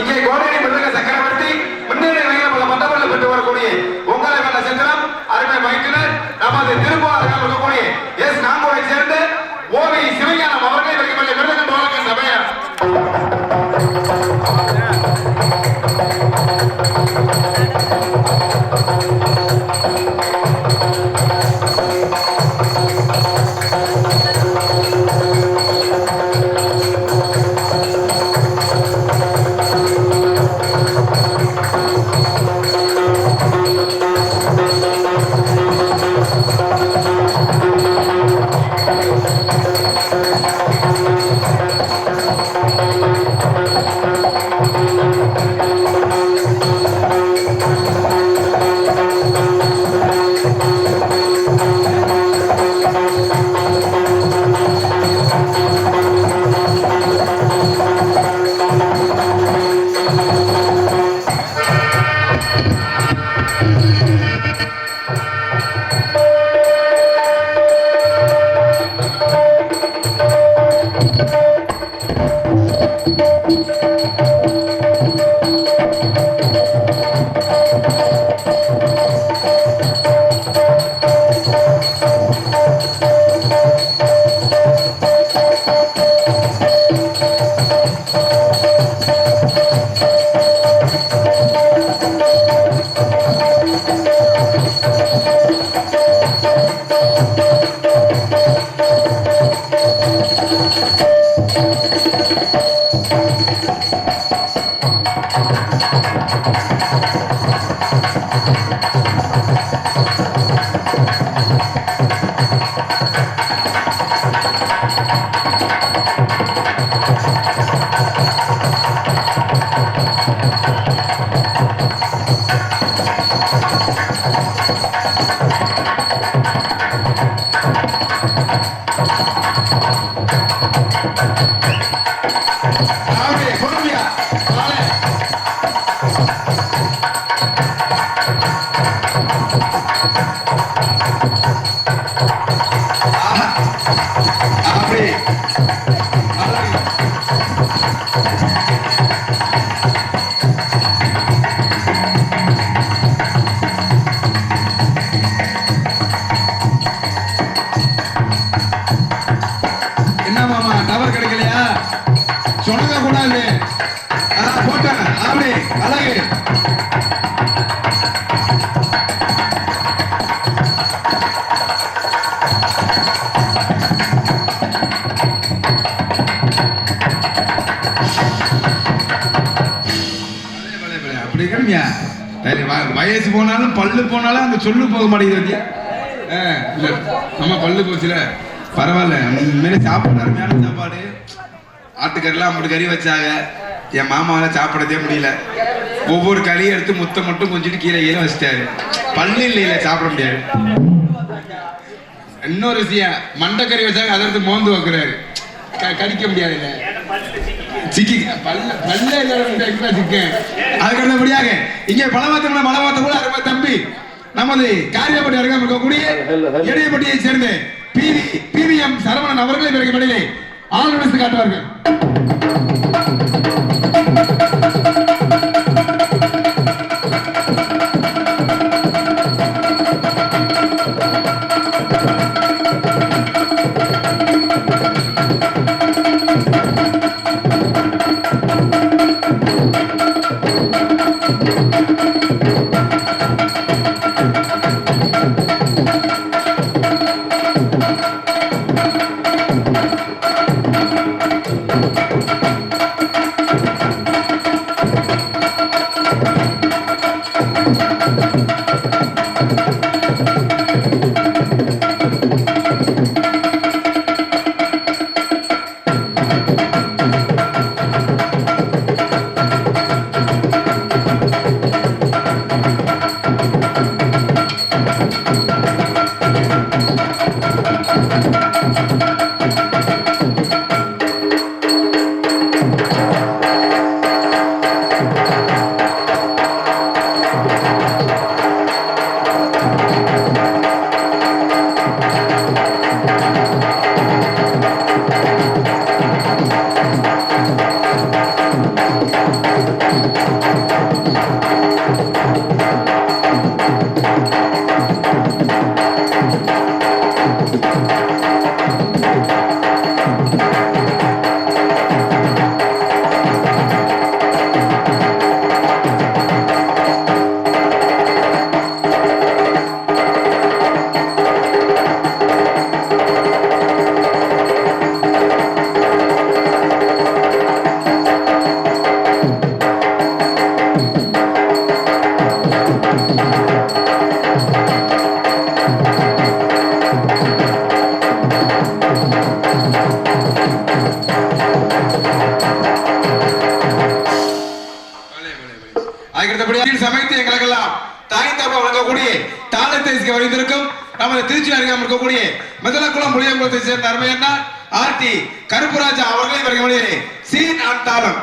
இங்கே கோடரி மிருதங்க சக்கரவர்த்தி முன்னேறி வகையில் பல பட்டங்கள் பெற்று வரக்கூடிய உங்களை கண்ட சித்திரம் அருமை மைத்தினர் நமது திருப்பூர் இருக்கக்கூடிய எஸ் நாங்கூரை சேர்ந்த ஓவி சிவஞானம் அவர்களை வைக்கப்பட்ட மிருதங்க தோழர்கள் சபையா வயசு போனாலும் பல்லு போனாலும் அந்த சொல்லு போக மாட்டேங்குது. நம்ம பல்லு போச்சுல பரவாயில்ல. உண்மையிலே சாப்பாடு அருமையான சாப்பாடு. ஆட்டுக்கறிலாம் 50 கறி வச்சாங்க. என் மாமாவால் சாப்பிடவே முடியல. ஒவ்வொரு கறியை எடுத்து முத்தை மட்டும் கொஞ்சிட்டு கீழே கீழே வச்சுட்டாரு. பல்லு இல்லை சாப்பிட முடியாது. இன்னொரு விஷயம், மண்டைக்கறி வச்சாங்க, அதை எடுத்து மோந்து வைக்கிறாரு. கடிக்க முடியாது. அதுக்கடுத்தபடியாக இங்கே பலவாத்த கூட அருமை தம்பி நமது காரியப்பட்டி அருகாமல் இருக்கக்கூடிய எடையப்பட்டியை சேர்ந்த PVM சரவணன் அவர்களை பிறகு மடியிலே ஆளுநர் காட்டுவார்கள். சமைத்து எங்களுக்கெல்லாம் தாய் தப்பா வழங்கக்கூடிய தாளத்தேசிக்கு வருந்திருக்கும் நமது திருச்சி அருகாமல் இருக்கக்கூடிய முதலக்குளம் புளியங்குளத்தை சேர்ந்த அருமையண்ணா ஆர்டி கருப்புராஜா அவர்களை வருகிற வழியிலே சீன் அண்ட் தாளம்.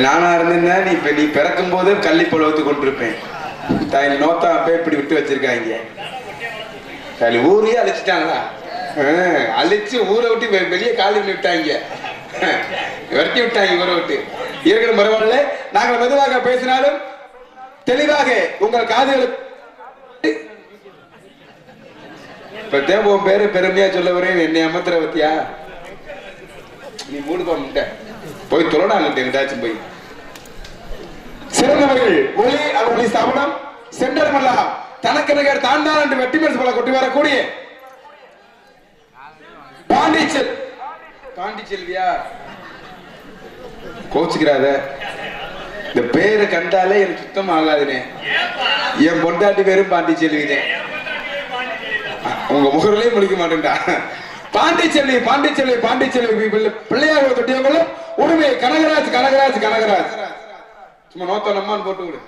நானா இருந்தேன்னா நீ பிறக்கும் போது கள்ளி பொழுவத்து கொண்டிருப்பேன். நோத்தா போய் இப்படி விட்டு வச்சிருக்காங்க. ஊரையே அழிச்சிட்டாங்களா? அழிச்சு ஊரை விட்டு வெளியே காலி விட்டாங்க, விரட்டி விட்டாங்க ஊரை விட்டு. இருக்கணும் பரவாயில்ல, நாங்கள் மெதுவாக பேசினாலும் தெளிவாக உங்கள் காதுகளுக்கு உன் பேரு பெருமையா சொல்ல வரேன். என்னை அமர்த்துற பத்தியா? நீ மூடு போய் தொலைடாங்க எங்கிட்டாச்சும் போய். சிறந்தவர்கள் ஒளி அவர்களை ஸ்தாபனம் சென்டர் மல்லா தனக்கு நகர் தாண்டான் என்று வெட்டி மேல் போல கொட்டி வரக்கூடிய பாண்டிச்செல்வியா கோச்சுக்கிறாத. இந்த பேரை கண்டாலே எனக்கு சுத்தம் ஆகாதுனே. என் பொண்டாட்டி பேரும் பாண்டிச்செல்வினே. உங்க முகர்லயே முடிக்க மாட்டேன்டா. பாண்டிச்செல்வி பாண்டிச்செல்வி பாண்டிச்செல்வி பிள்ளையார் தொட்டியவங்களும் உரிமை கனகராஜ் கனகராஜ் கனகராஜ். சும்மா நோத்த நம்மான்னு போட்டு விடு.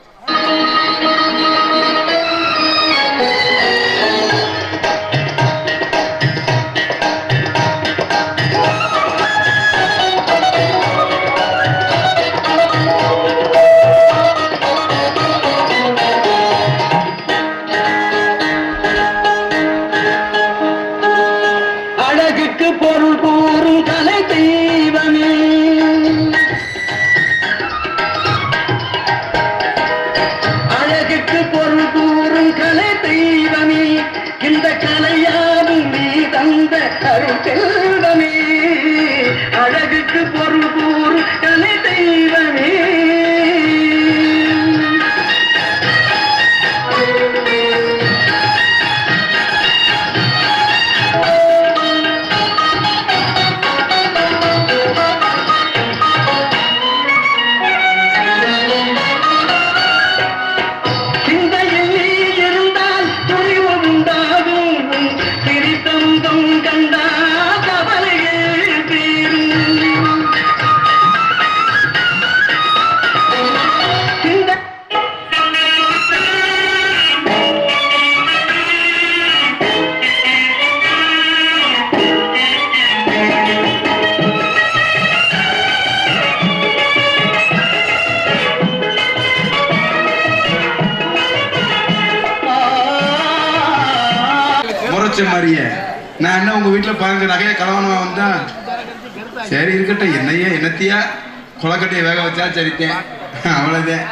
அழகுக்கு பொருள் கூறும் கலை தெய்வமே, அழகுக்கு பொருள் கூறும் கலை தெய்வமே, இந்த கலையாவும் நீ தந்த அருள் செல்வமே. அழகுக்கு பொருள் கூறும் கலை தெய்வமே. மாதிரியே நான் என்ன உங்க வீட்டுல பாருங்க நகைய கலவனமா வந்தா சரி இருக்கட்டும். என்னையே என்னத்தியா கொலக்கட்டையை வேக வச்சா சரித்தேன், அவ்வளவுதான்.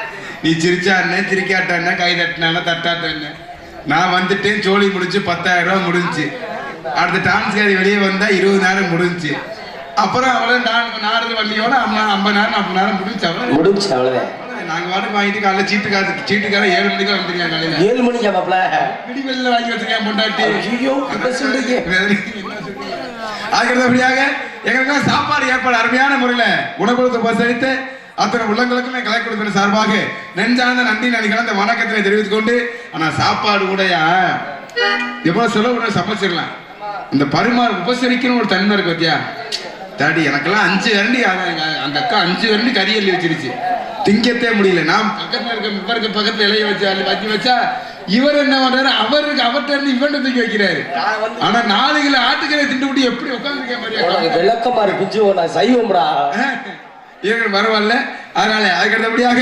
நீ சிரிச்சா என்ன சிரிக்காட்ட என்ன கை தட்டினா தட்டாட்ட என்ன. நான் வந்துட்டேன், ஜோலி முடிஞ்சு 10,000 ரூபாய் முடிஞ்சு. அடுத்த டான்ஸ் காரி வெளியே வந்தா 20,000 முடிஞ்சு. அப்புறம் அவ்வளவு நாடு வண்டியோட 50,000 40,000 முடிஞ்சு. அவ்வளவு நாங்க வாட்டுக்கு வாங்கிட்டு காலைல சீட்டுக்கார 7 மணிக்கு வந்துருக்கேன். காலையில 7 மணிக்கு விடிவெல்ல வாங்கி வச்சிருக்கேன் பொண்டாட்டி. அதுக்கடுத்தபடியாக எங்களுக்கு சாப்பாடு ஏற்பாடு அருமையான முறையில உணவுக்கு பரிசளித்து அத்தனை உள்ளங்களுக்குமே கலை கொடுத்த சார்பாக நெஞ்சார்ந்த நன்றி நடிகளான வணக்கத்தினை தெரிவித்துக் கொண்டு, ஆனா சாப்பாடு கூடயா எவ்வளவு செலவு சமைச்சிடலாம். இந்த பரிமாறு உபசரிக்கணும் ஒரு தன்மை இருக்கு பத்தியா தாடி. எனக்கெல்லாம் 5 கரண்டி அந்த அக்கா 5 கரண்டி கறி எள்ளி வச்சிருச்சு, திங்கத்தே முடியல. நான் பக்கத்துல இருக்க பக்கத்துல இலைய வச்சா இவர் என்ன பண்றாரு, அவர்கிட்ட இருந்து இவன் தூக்கி வைக்கிறாரு. ஆனா 4 கிலோ ஆட்டுக்கரை திண்டு விட்டு எப்படி உட்காந்துருக்க மாதிரி விளக்கமா இருக்கு சைவம்டா. பரவாயில்ல. அதனால அதுக்கடுத்தபடியாக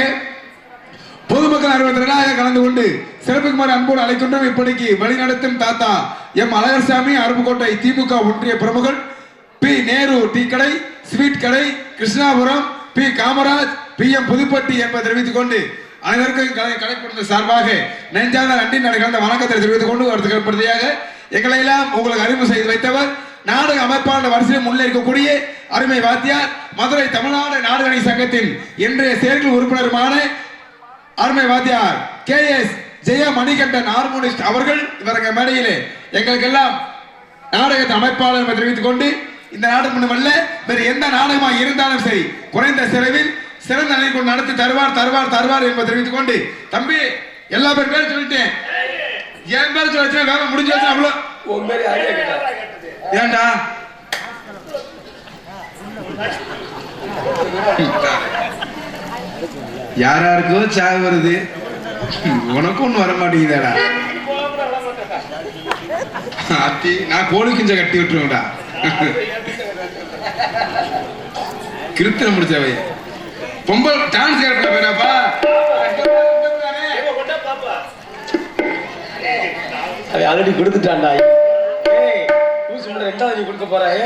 பொதுமக்கள் 62 கலந்து கொண்டு சிறப்புக்குமாறு அன்போடு அழைக்கின்றோம். இப்படிக்கு வழிநடத்தும் தாத்தா எம் அழகர்சாமி, அருப்புக்கோட்டை திமுக ஒன்றிய பிரமுகர், பி நேரு டீ கடை, ஸ்வீட் கடை, Krishnapuram, P Kamaraj, P M Puthupatti என்பதை தெரிவித்துக் கொண்டு அனைவருக்கும் கலைப்படுத்த சார்பாக நெஞ்சான நன்றி கலந்த வணக்கத்தை தெரிவித்துக் கொண்டு அடுத்தபடியாக எங்களை எல்லாம் உங்களுக்கு அறிமுகம் செய்து வைத்தவர் நாடக அமைப்பாளர் வரிசையில் முன்னே இருக்கக்கூடிய அருமை வாத்தியார், மதுரை தமிழ்நாடு நாடகணி சங்கத்தின் இன்றைய செயற்குழு உறுப்பினருமான அருமை வாத்தியார் KS ஜெய மணிகண்டன் ஹார்மோனிஸ்ட் அவர்கள் இவரங்க மேடையிலே எங்களுக்கெல்லாம் நாடகத்தின் அமைப்பாளர் தெரிவித்துக் கொண்டு இந்த நாடகம் மட்டுமல்ல வேறு எந்த நாடகமாக இருந்தாலும் சரி குறைந்த செலவில் சிறந்த நிலை கொண்டு நடத்தி தருவார் என்பதை தெரிவித்துக் கொண்டு தம்பி எல்லா பேரும் சொல்லிட்டேன். என் பேர் சொல்ல வேலை முடிஞ்சு அவ்வளோ ஏண்டா யாராருக்கோ சாவு வருது, உனக்கும் ஒண்ணு வர மாட்டேங்குதாடா. நான் கோழி கிஞ்ச கட்டி விட்டுருவேன்டா. கிருத்தனை முடிச்சவை பொம்பல் டான்ஸ் கேட்கப்பா ஆல்ரெடி கொடுத்துட்டான்டா. கொடுக்க போறான்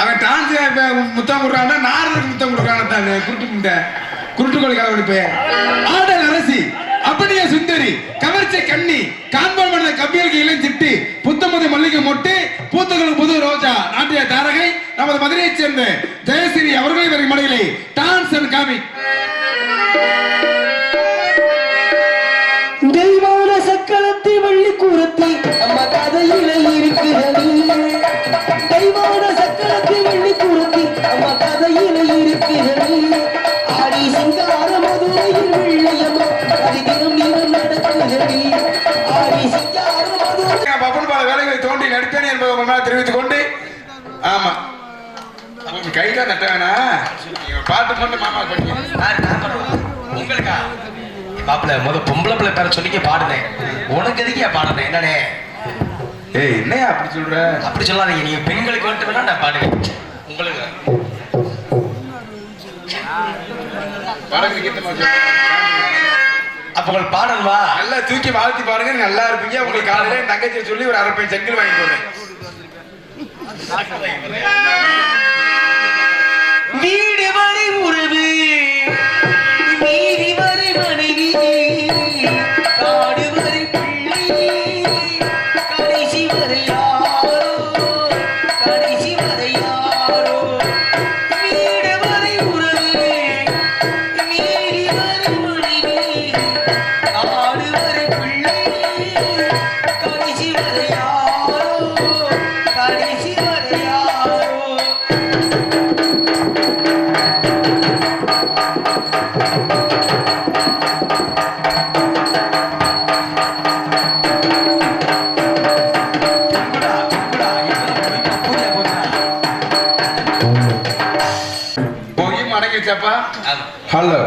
அவன் டான்ஸ் முத்தம் கொடுறான்னா நாரதுக்கு முத்தம் கொடுக்குறான். குருட்டு கோழி கலவடிப்ப ஆடல் அரசி அப்படியே சுந்தரி கவர்ச்சி கண்ணி காண்பான் மனித கவியலுக்கு இளம் சிட்டு புத்தமது மல்லிகை மொட்டு பூத்துகளுக்கு புது ரோஜா நாட்டிய தாரகை நமது மதுரையைச் சேர்ந்த ஜெயஸ்ரீ அவர்கள் இவருக்கு மடையிலே dance and comic. Deivanai சக்களத்தை Valli கூறத்தை நம்ம கதையில இருக்கிறது. தெய்வான சக்களத்தை வள்ளி கூறத்தை நம்ம கதையில இருக்கிறது. ஆடி சிங்கார மதுரையில் வெள்ளையம்மா அதிதினம் நீரம் நடக்கிறது. ஆடி சிங்கார மதுரை பப்பன் பால வேலைகளை தோண்டி நடிப்பேன் என்பதை தெரிவித்துக் கொண்டு ஆமா கைதான் தட்ட வேணா பாட்டு போட்டு மாமா உங்களுக்கா பாப்பல பொம்பளை பிள்ளை பேர சொன்னீங்க பாடுனேன். உனக்கு எதுக்கே பாடுனேன் என்னனே? ஏய் என்னையா அப்படி சொல்ற? அப்படி சொல்லாதீங்க. நீங்க பெண்களுக்கு வந்துட்டு வேணா நான் பாடுவேன். உங்களுக்கு அப்ப உங்களுக்கு பாடல்வா நல்லா தூக்கி வாழ்த்தி பாருங்க, நல்லா இருப்பீங்க. உங்களுக்கு காலையில தங்கச்சியை சொல்லி ஒரு 1/2 செங்கல் வாங்கி போறேன். வீடு வரை உறவு மீறி வரை மனைவி காடு வரை பிள்ளை கடைசி வரை யாரோ கடைசி வரை யாரோ. வீடு வரை உறவு மீறி வரை மனைவி காடு வரை பிள்ளை கடைசி வரை யாரோ கடைசி வரை யாரோ. ஹலோ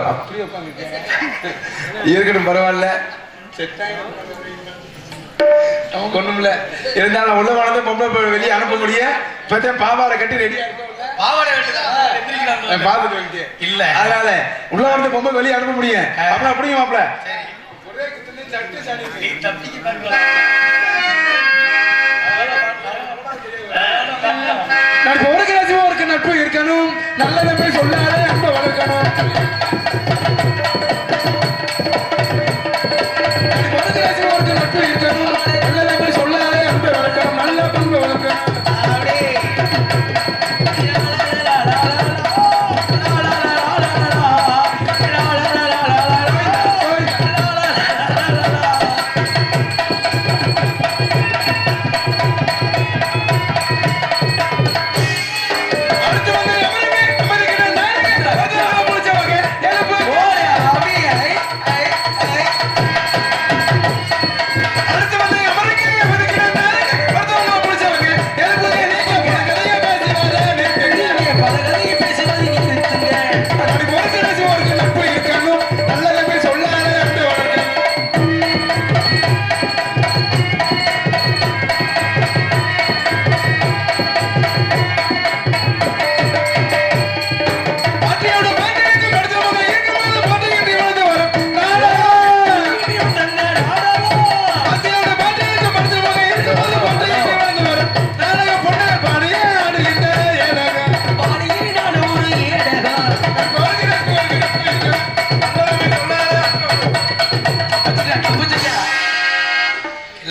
இருக்கட்டும் பரவாயில்ல ஒண்ணுமில்ல. இருந்தாலும் உள்ள வளர்ந்து பொம்பளை வெளியே அனுப்ப முடியும். இப்பதான் பாவாடை கட்டி ரெடியா பாத்துட்டு இல்ல அதனால உள்ள வந்து பொம்பளை வெளியே அனுப்ப முடியும். அப்புறம் அப்படிங்க மாப்பிள நட்பு ஒரு நட்பு இருக்கணும். நல்லதை போய் சொல்லாத அன்பை வளர்க்கணும்.